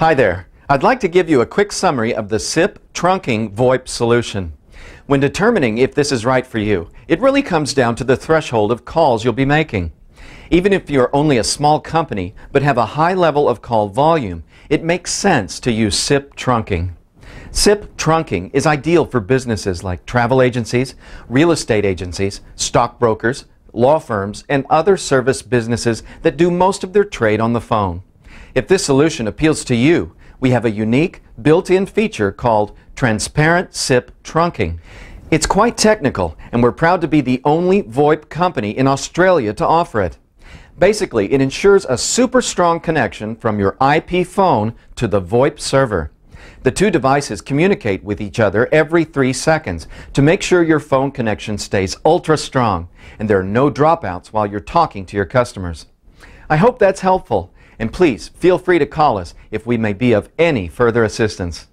Hi there. I'd like to give you a quick summary of the SIP trunking VoIP solution. When determining if this is right for you, it really comes down to the threshold of calls you'll be making. Even if you're only a small company but have a high level of call volume, it makes sense to use SIP trunking. SIP trunking is ideal for businesses like travel agencies, real estate agencies, stockbrokers, law firms, and other service businesses that do most of their trade on the phone. If this solution appeals to you, we have a unique built-in feature called Transparent SIP Trunking. It's quite technical, and we're proud to be the only VoIP company in Australia to offer it. Basically, it ensures a super strong connection from your IP phone to the VoIP server. The two devices communicate with each other every 3 seconds to make sure your phone connection stays ultra strong and there are no dropouts while you're talking to your customers. I hope that's helpful, and please feel free to call us if we may be of any further assistance.